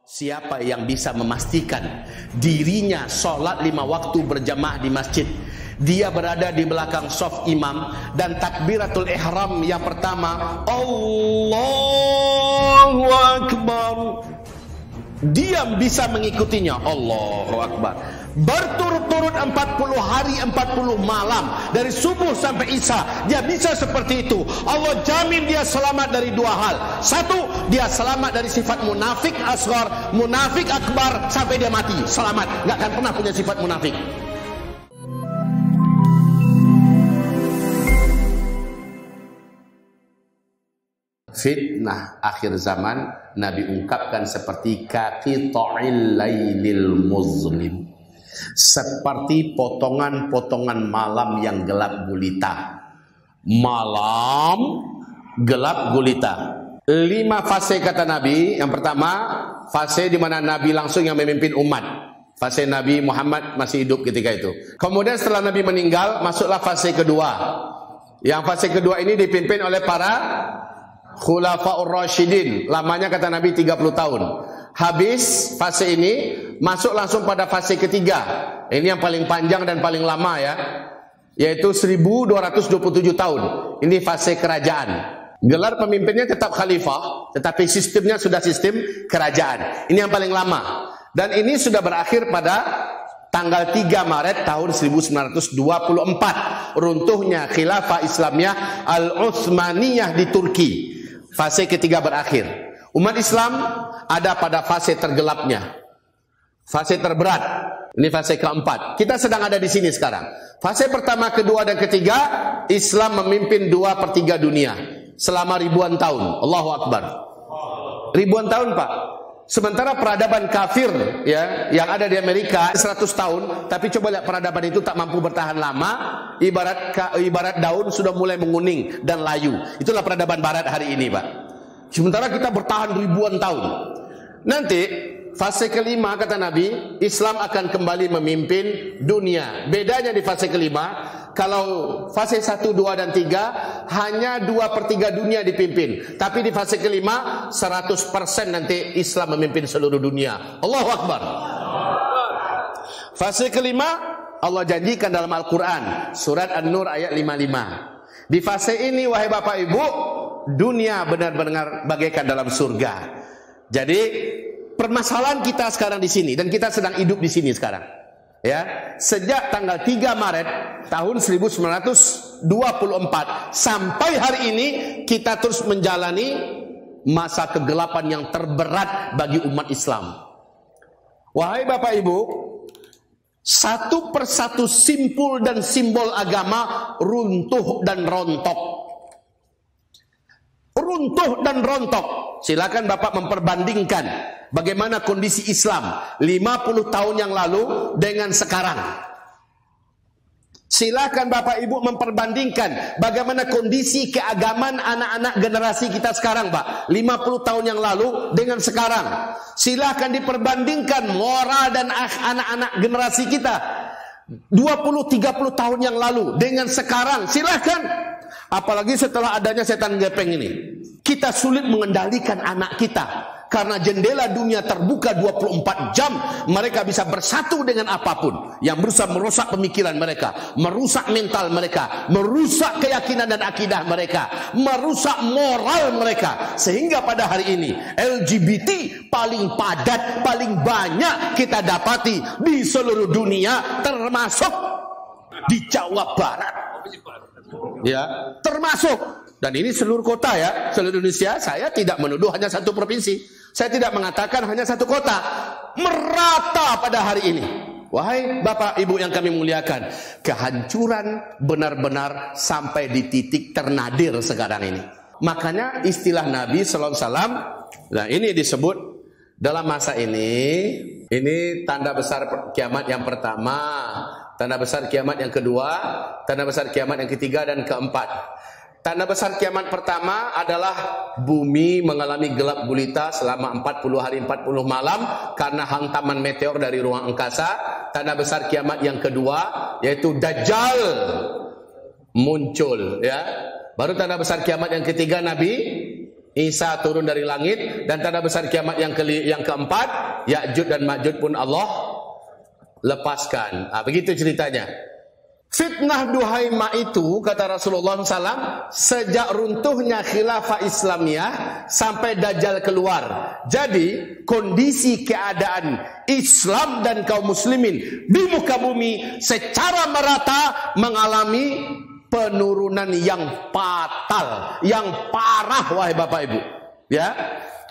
Siapa yang bisa memastikan dirinya sholat 5 waktu berjamaah di masjid, dia berada di belakang shaf imam, dan takbiratul ihram yang pertama Allahu Akbar, dia bisa mengikutinya Allahu Akbar berturut-turut 40 hari 40 malam dari subuh sampai isya, dia bisa seperti itu. Allah jamin dia selamat dari 2 hal. 1, dia selamat dari sifat munafik asghar, munafik akbar sampai dia mati selamat, nggak akan pernah punya sifat munafik. Fitnah akhir zaman Nabi ungkapkan seperti qaqita'il lailil muzlim, seperti potongan-potongan malam yang gelap gulita. Malam gelap gulita. 5 fase kata Nabi. Yang pertama, fase di mana Nabi langsung yang memimpin umat. Fase Nabi Muhammad masih hidup ketika itu. Kemudian setelah Nabi meninggal, masuklah fase kedua. Yang fase kedua ini dipimpin oleh para Khulafaur Rasyidin. Lamanya kata Nabi 30 tahun. Habis fase ini, masuk langsung pada fase ketiga. Ini yang paling panjang dan paling lama ya, yaitu 1227 tahun. Ini fase kerajaan. Gelar pemimpinnya tetap khalifah, tetapi sistemnya sudah sistem kerajaan. Ini yang paling lama. Dan ini sudah berakhir pada tanggal 3 Maret tahun 1924. Runtuhnya khilafah Islamiyah Al-Utsmaniyah di Turki. Fase ketiga berakhir. Umat Islam ada pada fase tergelapnya, fase terberat. Ini fase keempat. Kita sedang ada di sini sekarang. Fase pertama, kedua, dan ketiga, Islam memimpin 2/3 dunia selama ribuan tahun. Allahu Akbar. Ribuan tahun, Pak. Sementara peradaban kafir ya yang ada di Amerika 100 tahun, tapi coba lihat peradaban itu tak mampu bertahan lama, ibarat daun sudah mulai menguning dan layu. Itulah peradaban barat hari ini, Pak. Sementara kita bertahan ribuan tahun. Nanti fase kelima kata Nabi, Islam akan kembali memimpin dunia. Bedanya di fase kelima, kalau fase 1, 2, dan 3 hanya 2/3 dunia dipimpin. Tapi di fase kelima 100% nanti Islam memimpin seluruh dunia. Allahu Akbar. Fase kelima Allah janjikan dalam Al-Quran, surat An-Nur ayat 55. Di fase ini wahai Bapak Ibu, dunia benar-benar bagaikan dalam surga. Jadi permasalahan kita sekarang di sini, dan kita sedang hidup di sini sekarang. Ya, sejak tanggal 3 Maret tahun 1924 sampai hari ini kita terus menjalani masa kegelapan yang terberat bagi umat Islam. Wahai Bapak Ibu, satu persatu simpul dan simbol agama runtuh dan rontok. Runtuh dan rontok. Silakan Bapak memperbandingkan bagaimana kondisi Islam 50 tahun yang lalu dengan sekarang. Silakan Bapak Ibu memperbandingkan bagaimana kondisi keagamaan anak-anak generasi kita sekarang, Pak. 50 tahun yang lalu dengan sekarang. Silakan diperbandingkan moral dan anak-anak generasi kita 20-30 tahun yang lalu dengan sekarang. Silakan. Apalagi setelah adanya setan gepeng ini, kita sulit mengendalikan anak kita karena jendela dunia terbuka 24 jam. Mereka bisa bersatu dengan apapun yang berusaha merusak pemikiran mereka, merusak mental mereka, merusak keyakinan dan akidah mereka, merusak moral mereka. Sehingga pada hari ini LGBT paling padat, paling banyak kita dapati di seluruh dunia, termasuk di Jawa Barat. Ya, termasuk, dan ini seluruh kota ya, seluruh Indonesia. Saya tidak menuduh hanya satu provinsi, saya tidak mengatakan hanya satu kota, merata pada hari ini. Wahai Bapak Ibu yang kami muliakan, kehancuran benar-benar sampai di titik ternadir sekarang ini. Makanya istilah Nabi Sallallahu Alaihi Wasallam, nah ini disebut dalam masa ini tanda besar kiamat yang pertama, tanda besar kiamat yang kedua, tanda besar kiamat yang ketiga dan keempat. Tanda besar kiamat pertama adalah bumi mengalami gelap gulita selama 40 hari 40 malam karena hantaman meteor dari ruang angkasa. Tanda besar kiamat yang kedua yaitu Dajjal muncul ya. Baru tanda besar kiamat yang ketiga Nabi Isa turun dari langit, dan tanda besar kiamat yang keempat, Ya'juj dan Ma'juj pun Allah lepaskan. Begitu ceritanya. Fitnah Duhaimah itu, kata Rasulullah SAW, sejak runtuhnya khilafah Islamiyah sampai Dajjal keluar. Jadi kondisi keadaan Islam dan kaum muslimin di muka bumi secara merata mengalami penurunan yang fatal, yang parah, wahai Bapak Ibu. Ya.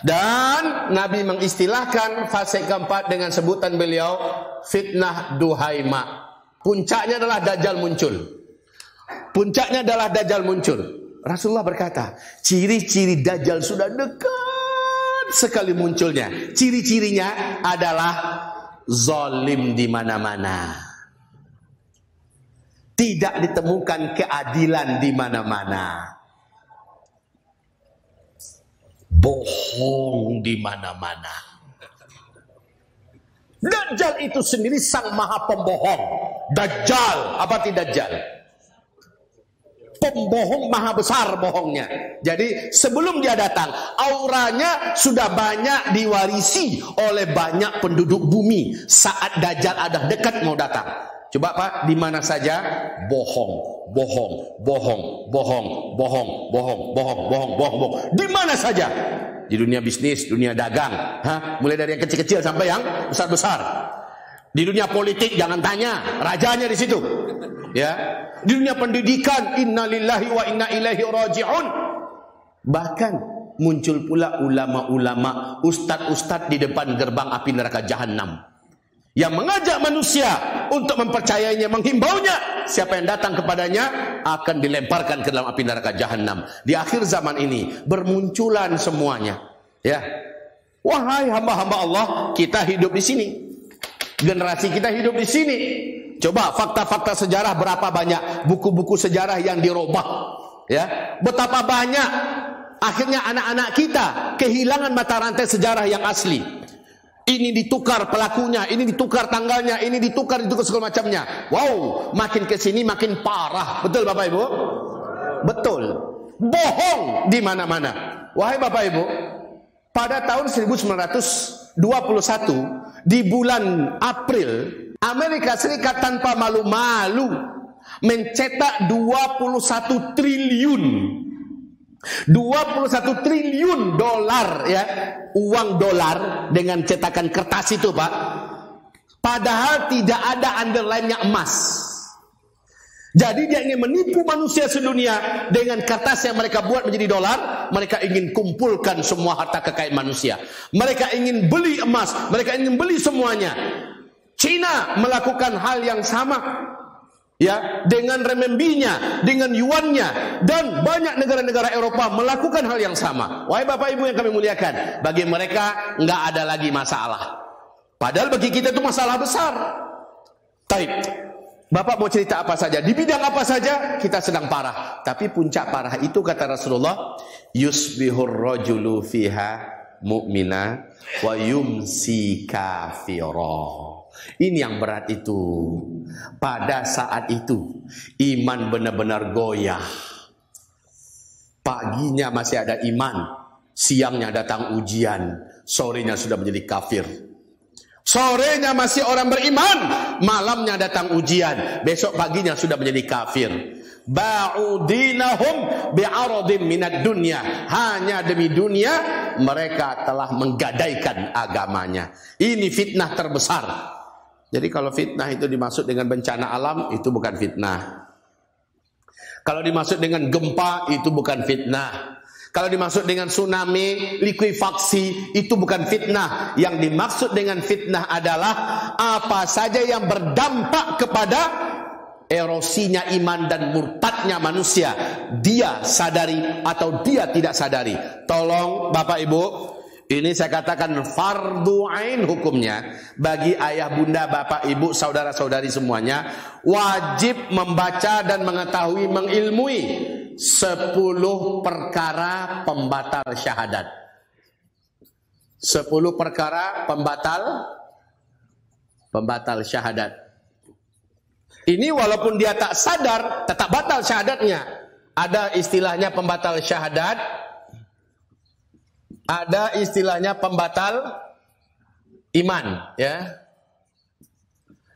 Dan Nabi mengistilahkan fase keempat dengan sebutan beliau fitnah Duhaimah. Puncaknya adalah Dajjal muncul. Puncaknya adalah Dajjal muncul. Rasulullah berkata, ciri-ciri Dajjal sudah dekat sekali munculnya. Ciri-cirinya adalah zalim di mana-mana. Tidak ditemukan keadilan di mana-mana. Bohong di mana-mana. Dajjal itu sendiri sang maha pembohong. Dajjal, apa arti Dajjal? Pembohong maha besar bohongnya. Jadi sebelum dia datang, auranya sudah banyak diwarisi oleh banyak penduduk bumi. Saat Dajjal ada dekat mau datang, coba Pak, di mana saja bohong, bohong, bohong, bohong, bohong, bohong, bohong, bohong, bohong, bohong. Di mana saja. Di dunia bisnis, dunia dagang, mulai dari yang kecil-kecil sampai yang besar-besar. Di dunia politik jangan tanya, rajanya di situ. Ya. Di dunia pendidikan, innalillahi wa inna ilaihi raji'un. Bahkan muncul pula ulama-ulama, ustadz-ustadz di depan gerbang api neraka jahanam yang mengajak manusia untuk mempercayainya, menghimbaunya. Siapa yang datang kepadanya akan dilemparkan ke dalam api neraka jahanam. Di akhir zaman ini bermunculan semuanya. Ya, wahai hamba-hamba Allah, kita hidup di sini. Generasi kita hidup di sini. Coba fakta-fakta sejarah, berapa banyak buku-buku sejarah yang dirobah. Ya, betapa banyak akhirnya anak-anak kita kehilangan mata rantai sejarah yang asli. Ini ditukar pelakunya, ini ditukar tanggalnya, ini ditukar segala macamnya. Wow, makin ke sini makin parah. Betul Bapak Ibu? Betul. Bohong di mana-mana. Wahai Bapak Ibu, pada tahun 1921 di bulan April, Amerika Serikat tanpa malu-malu mencetak 21 triliun 21 triliun dolar, ya, uang dolar dengan cetakan kertas itu, Pak. Padahal tidak ada underline-nya emas. Jadi dia ingin menipu manusia sedunia dengan kertas yang mereka buat menjadi dolar. Mereka ingin kumpulkan semua harta kekayaan manusia. Mereka ingin beli emas, mereka ingin beli semuanya. Cina melakukan hal yang sama. Ya, dengan renminbinya, dengan yuannya, dan banyak negara-negara Eropa melakukan hal yang sama. Wahai Bapak Ibu yang kami muliakan, bagi mereka nggak ada lagi masalah. Padahal bagi kita itu masalah besar. Taib. Bapak mau cerita apa saja, di bidang apa saja kita sedang parah. Tapi puncak parah itu kata Rasulullah, yusbihur rajulu fiha mu'mina wa yumsi kafira. Ini yang berat itu. Pada saat itu iman benar-benar goyah. Paginya masih ada iman, siangnya datang ujian, sorenya sudah menjadi kafir. Sorenya masih orang beriman, malamnya datang ujian, besok paginya sudah menjadi kafir. Ba'udinahum bi'aradim minad dunya. Hanya demi dunia mereka telah menggadaikan agamanya. Ini fitnah terbesar. Jadi kalau fitnah itu dimaksud dengan bencana alam, itu bukan fitnah. Kalau dimaksud dengan gempa, itu bukan fitnah. Kalau dimaksud dengan tsunami, likuifaksi, itu bukan fitnah. Yang dimaksud dengan fitnah adalah apa saja yang berdampak kepada erosinya iman dan murtadnya manusia. Dia sadari atau dia tidak sadari. Tolong Bapak Ibu, ini saya katakan fardu ain hukumnya bagi ayah bunda, bapak ibu, saudara-saudari semuanya wajib membaca dan mengetahui, mengilmui 10 perkara pembatal syahadat. 10 perkara pembatal syahadat. Ini walaupun dia tak sadar tetap batal syahadatnya. Ada istilahnya pembatal syahadat Ada istilahnya pembatal iman, ya.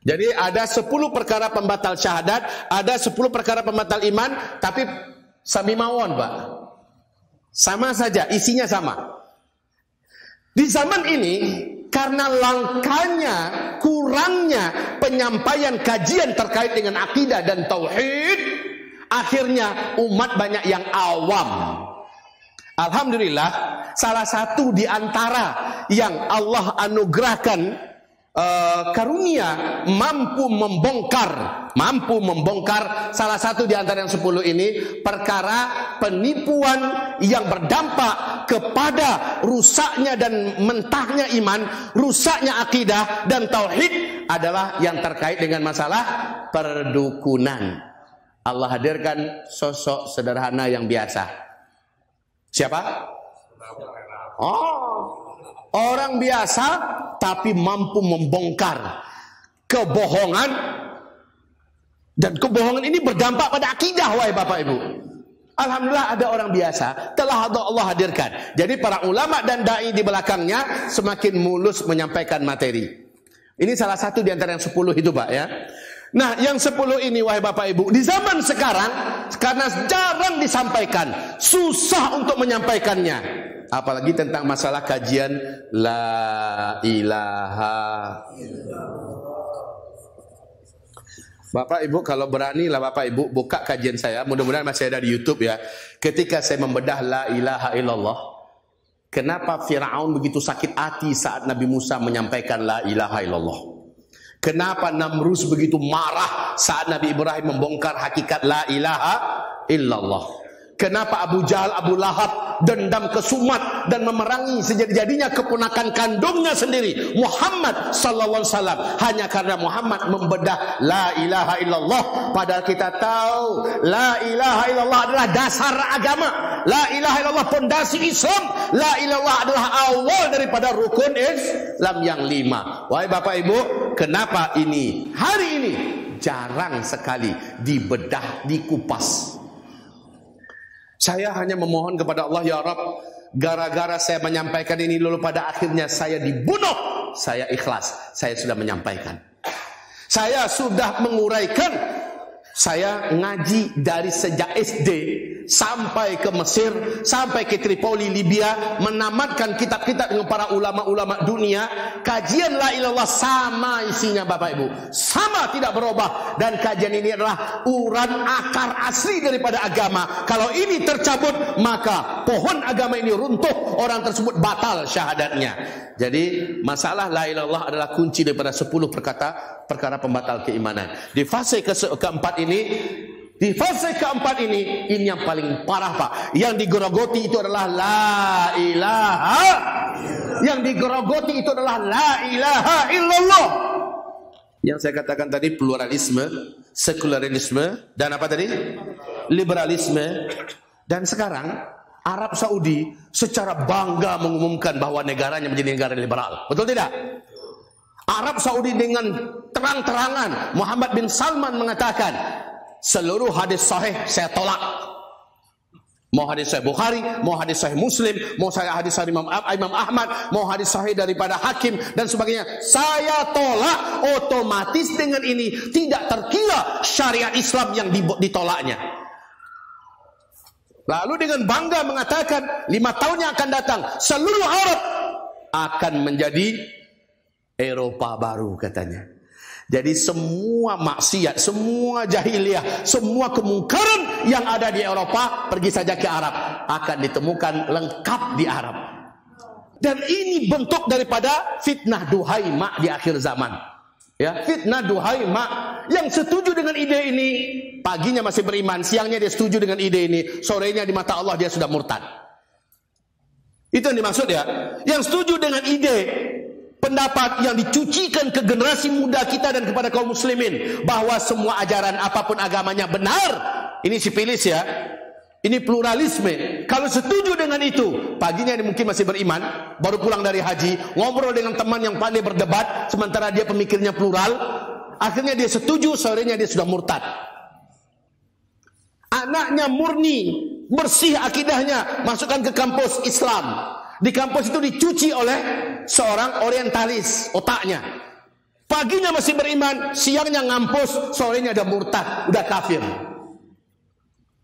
Jadi ada 10 perkara pembatal syahadat, ada 10 perkara pembatal iman, tapi sami mawon, Pak. Sama saja, isinya sama. Di zaman ini, karena langkanya, kurangnya penyampaian kajian terkait dengan akidah dan tauhid, akhirnya umat banyak yang awam. Alhamdulillah, salah satu di antara yang Allah anugerahkan karunia mampu membongkar salah satu di antara yang 10 ini, perkara penipuan yang berdampak kepada rusaknya dan mentahnya iman, rusaknya akidah dan tauhid adalah yang terkait dengan masalah perdukunan. Allah hadirkan sosok sederhana yang biasa. Siapa? Orang biasa tapi mampu membongkar kebohongan, dan kebohongan ini berdampak pada akidah, wahai Bapak Ibu. Alhamdulillah ada orang biasa telah Allah hadirkan. Jadi para ulama dan dai di belakangnya semakin mulus menyampaikan materi. Ini salah satu di antara yang 10 itu, Pak, ya. Nah, yang 10 ini, wahai Bapak Ibu, di zaman sekarang karena jarang disampaikan, susah untuk menyampaikannya. Apalagi tentang masalah kajian la ilaha illallah. Bapak Ibu kalau berani lah Bapak Ibu buka kajian saya, mudah-mudahan masih ada di YouTube ya. Ketika saya membedah la ilaha illallah, kenapa Firaun begitu sakit hati saat Nabi Musa menyampaikan la ilaha illallah? Kenapa Namrus begitu marah saat Nabi Ibrahim membongkar hakikat la ilaha illallah? Kenapa Abu Jahal, Abu Lahab dendam kesumat dan memerangi sejadi-jadinya keponakan kandungnya sendiri, Muhammad sallallahu alaihi wasallam, hanya karena Muhammad membedah la ilaha illallah. Padahal kita tahu la ilaha illallah adalah dasar agama, la ilaha illallah pondasi Islam, la ilallah adalah awal daripada rukun Islam yang 5. Wahai Bapak Ibu, kenapa ini hari ini jarang sekali dibedah, dikupas? Saya hanya memohon kepada Allah, ya Rabb, gara-gara saya menyampaikan ini lalu pada akhirnya saya dibunuh, saya ikhlas, saya sudah menyampaikan. Saya sudah menguraikan, saya ngaji dari sejak SD sampai ke Mesir, sampai ke Tripoli, Libya, menamatkan kitab-kitab dengan para ulama-ulama dunia. Kajian la ilallah sama isinya Bapak Ibu, sama, tidak berubah. Dan kajian ini adalah uran akar asli daripada agama. Kalau ini tercabut, maka pohon agama ini runtuh, orang tersebut batal syahadatnya. Jadi masalah la ilallah adalah kunci daripada 10 perkara pembatal keimanan. Di fase keempat ini, ini yang paling parah, Pak. Yang digerogoti itu adalah la ilaha. Yang digerogoti itu adalah la ilaha illallah. Yang saya katakan tadi, pluralisme, sekularisme, dan apa tadi? Liberalisme. Dan sekarang Arab Saudi secara bangga mengumumkan bahwa negaranya menjadi negara liberal. Betul tidak? Arab Saudi dengan terang-terangan, Muhammad bin Salman mengatakan, seluruh hadis sahih saya tolak. Mau hadis sahih Bukhari, mau hadis sahih Muslim, mau saya hadis sahih Imam Ahmad, mau hadis sahih daripada Hakim dan sebagainya, saya tolak. Otomatis dengan ini tidak terkira syariat Islam yang ditolaknya. Lalu dengan bangga mengatakan 5 tahun yang akan datang seluruh Arab akan menjadi Eropa baru, katanya. Jadi semua maksiat, semua jahiliyah, semua kemungkaran yang ada di Eropa, pergi saja ke Arab, akan ditemukan lengkap di Arab. Dan ini bentuk daripada fitnah duhai mak di akhir zaman. Ya, fitnah duhai mak. Yang setuju dengan ide ini, paginya masih beriman, siangnya dia setuju dengan ide ini, sorenya di mata Allah dia sudah murtad. Itu yang dimaksud ya. Yang setuju dengan ide, pendapat yang dicucikan ke generasi muda kita dan kepada kaum muslimin, bahwa semua ajaran apapun agamanya benar. Ini sipilis ya. Ini pluralisme. Kalau setuju dengan itu, paginya dia mungkin masih beriman, baru pulang dari haji, ngobrol dengan teman yang pandai berdebat, sementara dia pemikirnya plural. Akhirnya dia setuju, sorenya dia sudah murtad. Anaknya murni, bersih akidahnya, masukkan ke kampus Islam. di kampus itu dicuci oleh seorang orientalis otaknya. Paginya masih beriman, siangnya ngampus, sorenya udah murtad, udah kafir.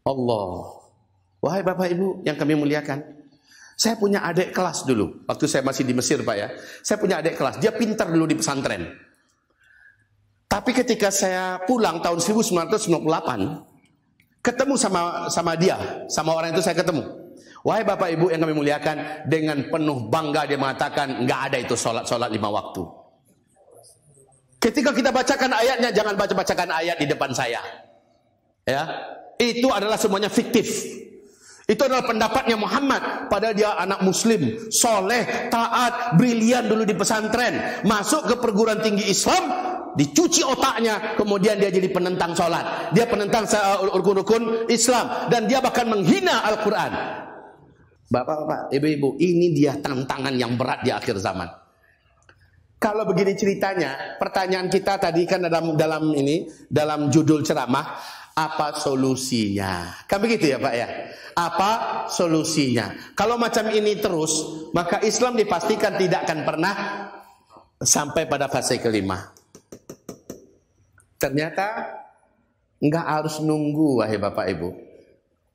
Allah. Wahai Bapak Ibu yang kami muliakan, saya punya adik kelas dulu, waktu saya masih di Mesir Pak ya. Saya punya adik kelas, dia pintar dulu di pesantren. Tapi ketika saya pulang tahun 1998, ketemu sama dia, sama orang itu saya ketemu. Wahai Bapak Ibu yang kami muliakan, dengan penuh bangga dia mengatakan, nggak ada itu sholat 5 waktu. Ketika kita bacakan ayatnya, jangan bacakan ayat di depan saya. Ya, itu adalah semuanya fiktif. Itu adalah pendapatnya Muhammad. Padahal dia anak muslim, soleh, taat, brilian dulu di pesantren. Masuk ke perguruan tinggi Islam, dicuci otaknya, kemudian dia jadi penentang sholat. Dia penentang rukun-rukun Islam. Dan dia bahkan menghina Al-Quran. Bapak-bapak, ibu-ibu, ini dia tantangan yang berat di akhir zaman. Kalau begini ceritanya, pertanyaan kita tadi kan dalam judul ceramah, apa solusinya? Kan begitu ya Pak ya? Apa solusinya? Kalau macam ini terus, maka Islam dipastikan tidak akan pernah sampai pada fase kelima. Ternyata nggak harus nunggu, wahai Bapak Ibu.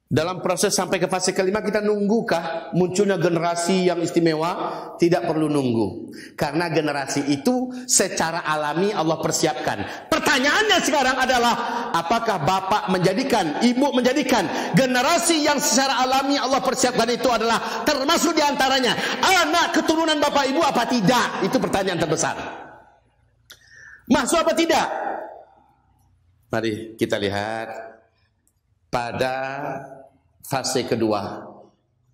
Dalam proses sampai ke fase kelima kita nunggukah munculnya generasi yang istimewa? Tidak perlu nunggu. Karena generasi itu secara alami Allah persiapkan. Pertanyaannya sekarang adalah, apakah Bapak menjadikan, Ibu menjadikan generasi yang secara alami Allah persiapkan itu adalah termasuk diantaranya anak keturunan Bapak Ibu apa tidak? Itu pertanyaan terbesar. Masuk apa tidak? Mari kita lihat pada fase kedua,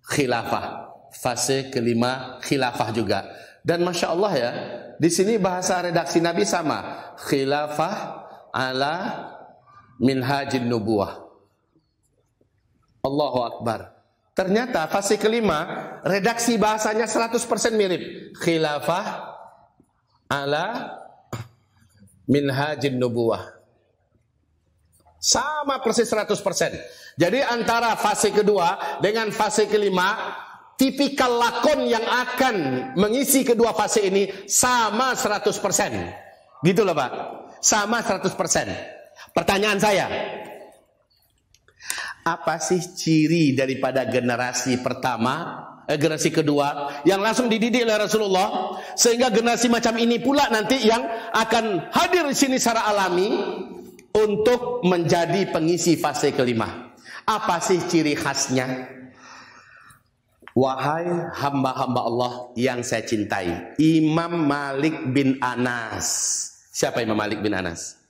khilafah. Fase kelima, khilafah juga. Dan Masya Allah ya, di sini bahasa redaksi Nabi sama. Khilafah ala minhajin nubuwah. Allahu Akbar. Ternyata fase kelima, redaksi bahasanya 100% mirip. Khilafah ala minhajin nubuwah. Sama persis 100%. Jadi antara fase kedua dengan fase kelima, tipikal lakon yang akan mengisi kedua fase ini sama 100%. Gitu loh Pak. Sama 100%. Pertanyaan saya, apa sih ciri daripada generasi pertama, generasi kedua yang langsung dididik oleh Rasulullah, sehingga generasi macam ini pula nanti yang akan hadir di sini secara alami untuk menjadi pengisi fase kelima? Apa sih ciri khasnya? Wahai hamba-hamba Allah yang saya cintai, Imam Malik bin Anas. Siapa Imam Malik bin Anas?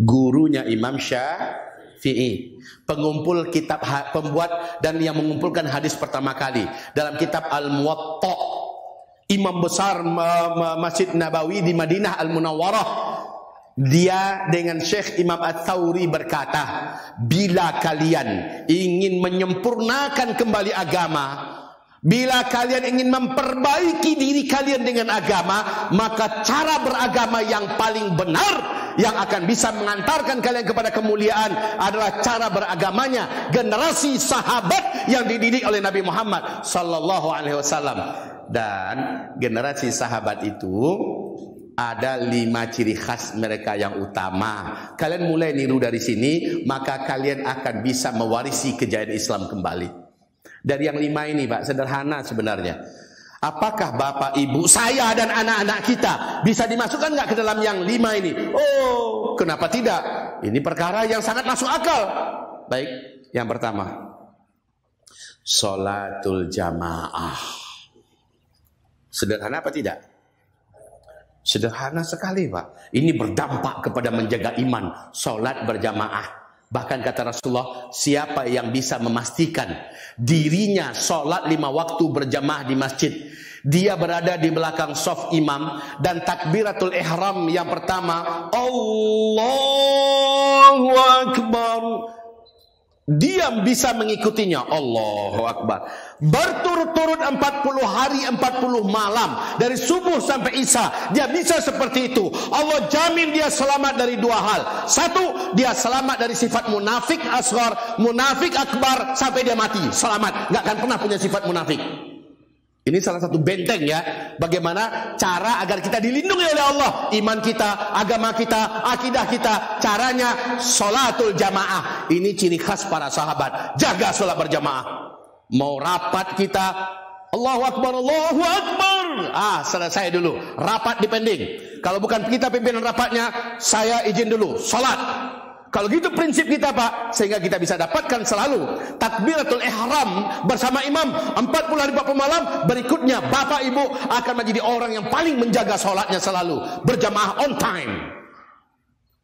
Gurunya Imam Syafi'i, pengumpul kitab, pembuat dan yang mengumpulkan hadis pertama kali dalam kitab Al-Muwatta. Imam besar Masjid Nabawi di Madinah Al-Munawwarah. Dia dengan Syekh Imam At-Thawri berkata, bila kalian ingin menyempurnakan kembali agama, bila kalian ingin memperbaiki diri kalian dengan agama, maka cara beragama yang paling benar yang akan bisa mengantarkan kalian kepada kemuliaan adalah cara beragamanya generasi sahabat yang dididik oleh Nabi Muhammad sallallahu alaihi wasallam. Dan generasi sahabat itu ada 5 ciri khas mereka yang utama. Kalian mulai niru dari sini, maka kalian akan bisa mewarisi kejayaan Islam kembali. Dari yang 5 ini Pak, sederhana sebenarnya. Apakah Bapak, Ibu, saya dan anak-anak kita bisa dimasukkan nggak ke dalam yang 5 ini? Oh, kenapa tidak? Ini perkara yang sangat masuk akal. Baik, yang pertama, sholatul jamaah. Sederhana apa tidak? Sederhana sekali Pak. Ini berdampak kepada menjaga iman. Sholat berjamaah. Bahkan kata Rasulullah, siapa yang bisa memastikan dirinya sholat 5 waktu berjamaah di masjid, dia berada di belakang shaf imam, dan takbiratul ihram yang pertama, Allahu Akbar, dia bisa mengikutinya, Allahu Akbar. berturut-turut 40 hari 40 malam dari subuh sampai isya, dia bisa seperti itu. Allah jamin dia selamat dari dua hal. Satu, dia selamat dari sifat munafik asghar, munafik akbar sampai dia mati, selamat, nggak akan pernah punya sifat munafik. Ini salah satu benteng ya, bagaimana cara agar kita dilindungi oleh Allah, iman kita, agama kita, akidah kita. Caranya sholatul jamaah. Ini ciri khas para sahabat, jaga sholat berjamaah. Mau rapat kita, Allahu Akbar, Allahu Akbar. Selesai dulu, rapat dipending. Kalau bukan kita pimpinan rapatnya, saya izin dulu, salat. Kalau gitu prinsip kita Pak, sehingga kita bisa dapatkan selalu takbiratul ihram bersama imam 40 hari 40 malam. Berikutnya Bapak Ibu akan menjadi orang yang paling menjaga salatnya selalu, berjamaah on time.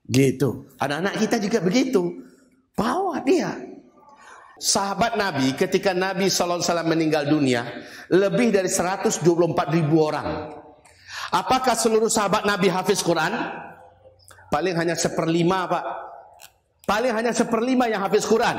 Gitu. Anak-anak kita juga begitu. Bawa dia. Sahabat Nabi ketika Nabi SAW meninggal dunia, lebih dari 124.000 orang. Apakah seluruh sahabat Nabi hafiz Quran? Paling hanya 1/5 Pak. Paling hanya 1/5 yang hafiz Quran.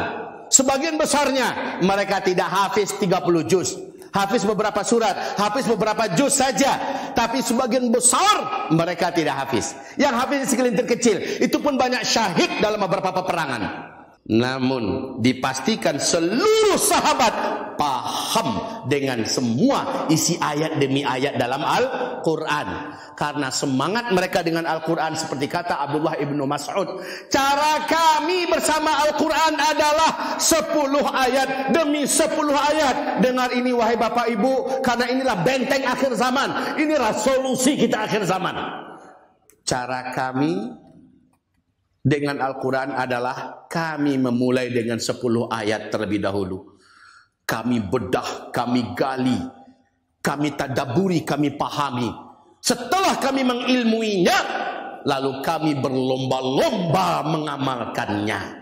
Sebagian besarnya mereka tidak hafiz 30 juz, hafiz beberapa surat, hafiz beberapa juz saja. Tapi sebagian besar mereka tidak hafiz. Yang hafiz segelintir kecil, itu pun banyak syahid dalam beberapa peperangan. Namun dipastikan seluruh sahabat paham dengan semua isi ayat demi ayat dalam Al-Quran. Karena semangat mereka dengan Al-Quran, seperti kata Abdullah ibnu Mas'ud, cara kami bersama Al-Quran adalah 10 ayat demi 10 ayat. Dengar ini wahai Bapak Ibu, karena inilah benteng akhir zaman, inilah solusi kita akhir zaman. Cara kami dengan Al-Quran adalah kami memulai dengan 10 ayat terlebih dahulu. Kami bedah, kami gali, kami tadabburi, kami pahami. Setelah kami mengilmuinya, lalu kami berlomba-lomba mengamalkannya.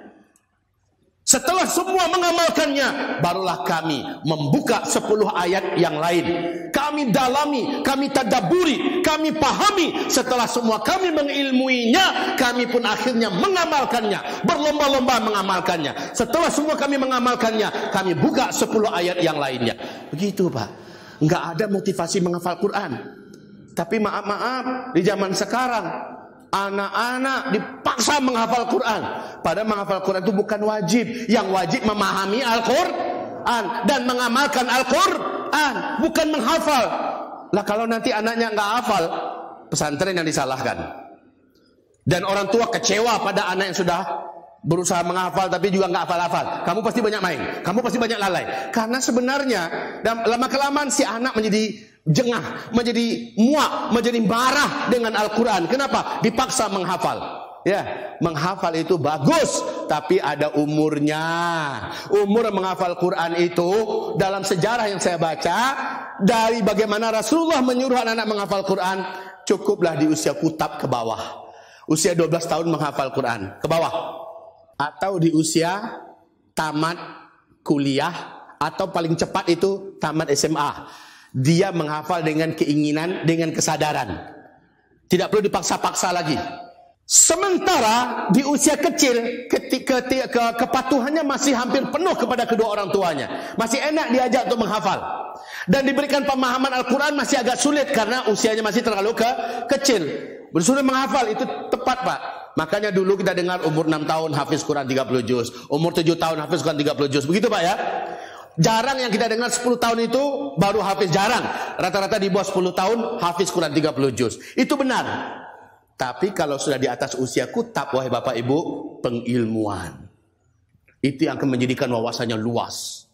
Setelah semua mengamalkannya, barulah kami membuka 10 ayat yang lain. Kami dalami, kami tadabburi, kami pahami. Setelah semua kami mengilmuinya, kami pun akhirnya mengamalkannya, berlomba-lomba mengamalkannya. Setelah semua kami mengamalkannya, kami buka 10 ayat yang lainnya. Begitu Pak. Nggak ada motivasi menghafal Quran. Tapi maaf-maaf, di zaman sekarang anak-anak dipaksa menghafal Quran. Padahal menghafal Quran itu bukan wajib. Yang wajib memahami Al-Quran dan mengamalkan Al-Quran, bukan menghafal. Lah kalau nanti anaknya nggak hafal, pesantren yang disalahkan. Dan orang tua kecewa pada anak yang sudah berusaha menghafal tapi juga nggak hafal-hafal. Kamu pasti banyak main, kamu pasti banyak lalai. Karena sebenarnya lama-kelamaan si anak menjadi jengah, menjadi muak, menjadi marah dengan Al-Quran. Kenapa? Dipaksa menghafal. Ya, menghafal itu bagus, tapi ada umurnya. Umur menghafal Quran itu dalam sejarah yang saya baca, dari bagaimana Rasulullah menyuruh anak-anak menghafal Quran, cukuplah di usia kutab ke bawah. Usia 12 tahun menghafal Quran ke bawah. Atau di usia tamat kuliah, atau paling cepat itu tamat SMA. Dia menghafal dengan keinginan, dengan kesadaran. Tidak perlu dipaksa-paksa lagi. Sementara di usia kecil, ketika kepatuhannya masih hampir penuh kepada kedua orang tuanya, masih enak diajak untuk menghafal. Dan diberikan pemahaman Al-Quran masih agak sulit karena usianya masih terlalu kecil. Bersuruh menghafal itu tepat Pak. Makanya dulu kita dengar umur 6 tahun hafiz Quran 30 juz, umur 7 tahun hafiz Quran 30 juz. Begitu Pak ya. Jarang yang kita dengar 10 tahun itu baru hafiz, jarang. Rata-rata di bawah 10 tahun hafiz Quran 30 juz. Itu benar. Tapi kalau sudah di atas usia kutab, wahai Bapak Ibu, pengilmuan. Itu yang akan menjadikan wawasannya luas.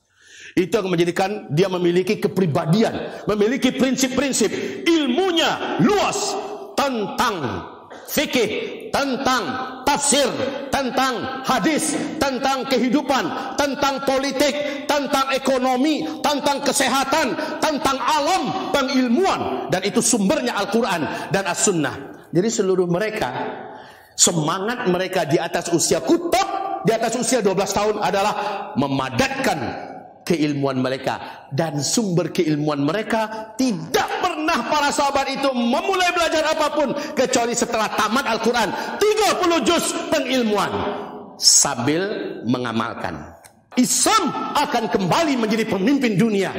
Itu yang menjadikan dia memiliki kepribadian, memiliki prinsip-prinsip, ilmunya luas tentang fikih, tentang tafsir, tentang hadis, tentang kehidupan, tentang politik, tentang ekonomi, tentang kesehatan, tentang alam, pengilmuan. Dan itu sumbernya Al-Quran dan As-Sunnah. Jadi seluruh mereka, semangat mereka di atas usia kutab, di atas usia 12 tahun adalah memadatkan keilmuan mereka. Dan sumber keilmuan mereka tidak pernah para sahabat itu memulai belajar apapun kecuali setelah tamat Al-Quran 30 juz pengilmuan sambil mengamalkan. Islam akan kembali menjadi pemimpin dunia.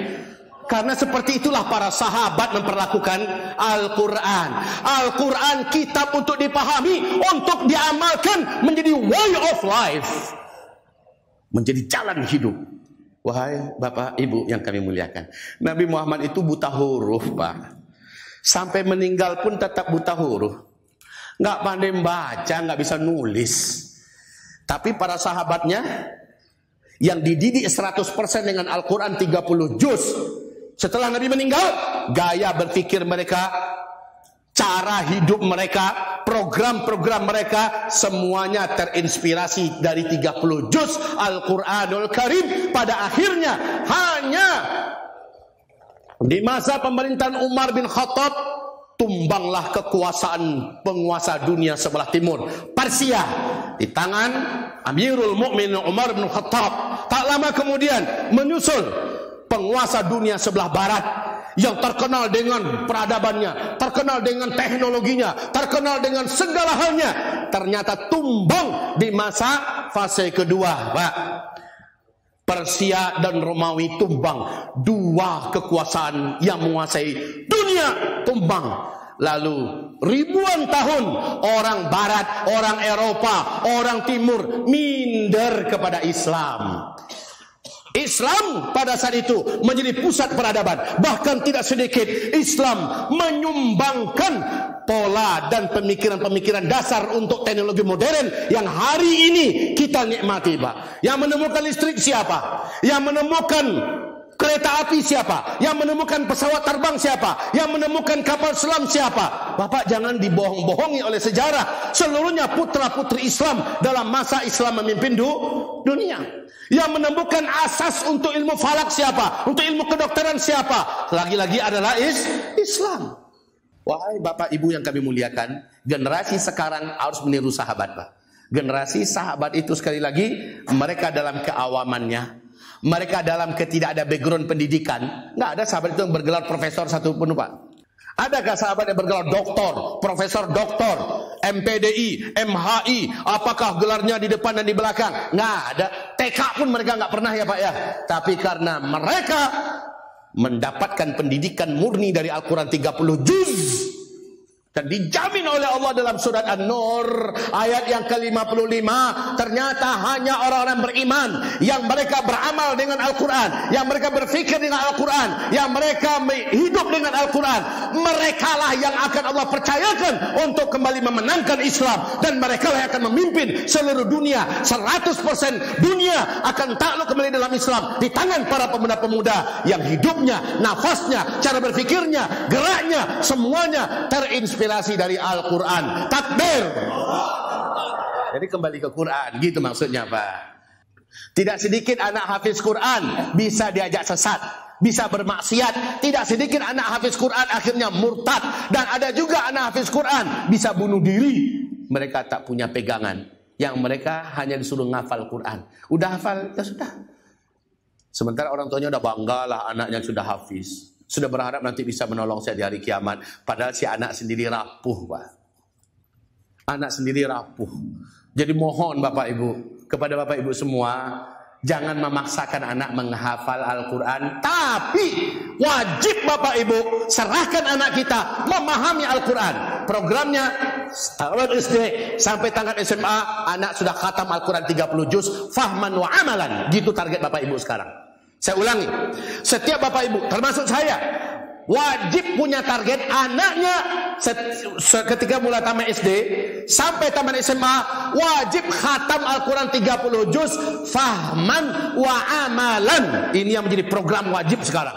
Karena seperti itulah para sahabat memperlakukan Al-Quran. Al-Quran kitab untuk dipahami, untuk diamalkan, menjadi way of life, menjadi jalan hidup. Wahai Bapak Ibu yang kami muliakan, Nabi Muhammad itu buta huruf, Pak. Sampai meninggal pun tetap buta huruf. Nggak pandai baca, nggak bisa nulis. Tapi para sahabatnya yang dididik 100% dengan Al-Quran 30 juz. Setelah Nabi meninggal, gaya berpikir mereka, cara hidup mereka, program-program mereka, semuanya terinspirasi dari 30 juz Al-Quranul Karim. Pada akhirnya hanya di masa pemerintahan Umar bin Khattab, tumbanglah kekuasaan penguasa dunia sebelah timur, Persia, di tangan Amirul Mukminin Umar bin Khattab. Tak lama kemudian menyusul penguasa dunia sebelah barat yang terkenal dengan peradabannya, terkenal dengan teknologinya, terkenal dengan segala halnya. Ternyata tumbang di masa fase kedua, Pak. Persia dan Romawi tumbang. Dua kekuasaan yang menguasai dunia tumbang. Lalu ribuan tahun orang barat, orang Eropa, orang timur minder kepada Islam. Islam pada saat itu menjadi pusat peradaban. Bahkan tidak sedikit Islam menyumbangkan pola dan pemikiran-pemikiran dasar untuk teknologi modern yang hari ini kita nikmati, Pak. Yang menemukan listrik siapa? Yang menemukan kereta api siapa? Yang menemukan pesawat terbang siapa? Yang menemukan kapal selam siapa? Bapak jangan dibohong-bohongi oleh sejarah. Seluruhnya putra-putri Islam dalam masa Islam memimpin dunia. Yang menemukan asas untuk ilmu falak siapa? Untuk ilmu kedokteran siapa? Lagi-lagi adalah Islam. Wahai Bapak Ibu yang kami muliakan, generasi sekarang harus meniru sahabat, Pak. Generasi sahabat itu sekali lagi, mereka dalam keawamannya, mereka dalam tidak ada background pendidikan. Nggak ada sahabat itu yang bergelar profesor satupun, Pak. Adakah sahabat yang bergelar doktor, profesor doktor, MPDI, MHI, apakah gelarnya di depan dan di belakang? Nggak ada. TK pun mereka nggak pernah ya, Pak ya. Tapi karena mereka mendapatkan pendidikan murni dari Al-Quran 30 juz dan dijamin oleh Allah dalam surat An-Nur ayat yang ke-55, ternyata hanya orang-orang beriman yang mereka beramal dengan Al-Quran, yang mereka berfikir dengan Al-Quran, yang mereka hidup dengan Al-Quran, merekalah yang akan Allah percayakan untuk kembali memenangkan Islam, dan merekalah yang akan memimpin seluruh dunia. 100% dunia akan takluk kembali dalam Islam di tangan para pemuda-pemuda yang hidupnya, nafasnya, cara berfikirnya, geraknya, semuanya terinspirasi dari Al-Quran. Takbir. Jadi kembali ke Quran, gitu maksudnya, Pak. Tidak sedikit anak hafiz Quran bisa diajak sesat, bisa bermaksiat. Tidak sedikit anak hafiz Quran akhirnya murtad. Dan ada juga anak hafiz Quran bisa bunuh diri. Mereka tak punya pegangan. Yang mereka hanya disuruh ngafal Quran. Udah hafal, ya sudah. Sementara orang tuanya udah bangga lah anaknya sudah hafiz. Sudah berharap nanti bisa menolong saya di hari kiamat. Padahal si anak sendiri rapuh, Pak. Anak sendiri rapuh. Jadi mohon Bapak Ibu, kepada Bapak Ibu semua, jangan memaksakan anak menghafal Al-Quran. Tapi wajib Bapak Ibu serahkan anak kita memahami Al-Quran. Programnya awal SD sampai tingkat SMA, anak sudah khatam Al-Quran 30 juz, fahman wa amalan. Gitu target Bapak Ibu sekarang. Saya ulangi, setiap Bapak Ibu, termasuk saya, wajib punya target anaknya ketika mulai tamat SD sampai tamat SMA, wajib khatam Al-Quran 30 juz, fahman wa amalan. Ini yang menjadi program wajib sekarang.